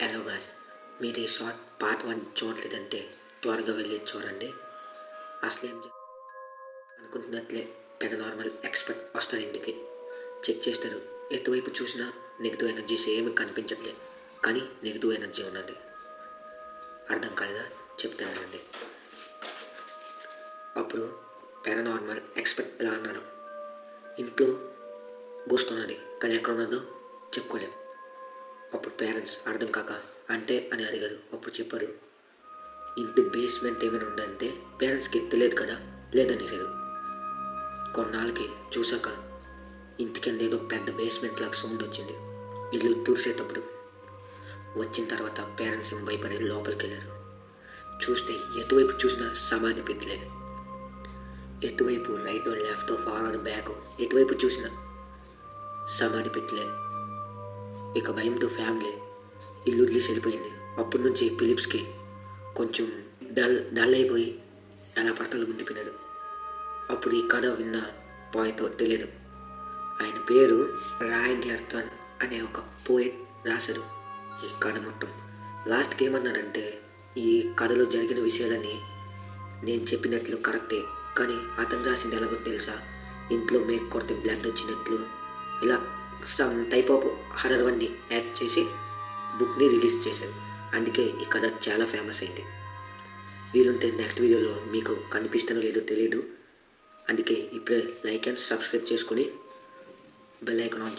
Hello guys, మీరు ఈ short part 1 చూడలేదంటే త్వరగా వెళ్ళి చూడండి. అసలేం అనుకుంటున్నట్లే పారానార్మల్ ఎక్స్పర్ట్ వస్తారు ఇంటికి. చెక్ చేస్తారు. ఎటువైపు చూసినా నెగిటివ్ ఎనర్జీస్ ఏమి కనిపించట్లేదు, కానీ నెగిటివ్ ఎనర్జీ ఉందండి. అర్థం కాలేదా? చెప్తానండి. అప్పుడు పారానార్మల్ ఎక్స్పర్ట్ ఇలా అన్నాడు, ఇంట్లో గోస్ట్ కానీ ఎక్కడ ఉన్నదో చెప్పుకోలేము. అప్పుడు పేరెంట్స్ అర్థం కాక అంటే అని అడిగారు. అప్పుడు చెప్పారు, ఇంటి బేస్మెంట్ ఏమైనా ఉందంటే పేరెంట్స్కి తెలియదు కదా, లేదనేసారు. కొన్నాళ్ళకి చూసాక ఇంటి కింద ఏదో పెద్ద బేస్మెంట్ లాగా సౌండ్ వచ్చింది. ఇల్లు తుడిసేటప్పుడు వచ్చిన తర్వాత పేరెంట్స్ భయపడి లోపలికి వెళ్ళారు. చూస్తే ఎటువైపు చూసినా సమాధి పెట్టలే. ఎటువైపు రైట్ లెఫ్ట్ ఫార్వర్డ్ బ్యాక్ ఎటువైపు చూసినా సమాధి పెట్టలే. ఇక భయంతో ఫ్యామిలీ ఇల్లు వదిలేసి వెళ్ళిపోయింది. అప్పటి నుంచి ఫిలిప్స్కి కొంచెం డల్ అయిపోయి ఎలా పడతలు ఉండిపోయినాడు. అప్పుడు ఈ కథ విన్న బాయ్తో తెలియదు. ఆయన పేరు రాయ్ గ్యార్థన్ అనే ఒక పోయెట్ రాశాడు ఈ కథ మొత్తం. లాస్ట్కి ఏమన్నాడంటే, ఈ కథలో జరిగిన విషయాలన్నీ నేను చెప్పినట్లు కరెక్టే, కానీ అతను రాసింది ఎలాగో తెలుసా, ఇంట్లో మేక్ కొడితే బ్లడ్ వచ్చినట్లు ఇలా సమ్ టైప్ ఆఫ్ హర్రర్ అన్ని యాడ్ చేసి బుక్ని రిలీజ్ చేశారు. అందుకే ఈ కథ చాలా ఫేమస్ అయింది. వీలుంటే నెక్స్ట్ వీడియోలో మీకు కనిపిస్తానో లేదో తెలియదు. అందుకే ఇప్పుడే లైక్ అండ్ సబ్స్క్రైబ్ చేసుకొని బెల్ ఐకాన్ ఆన్ చేయండి.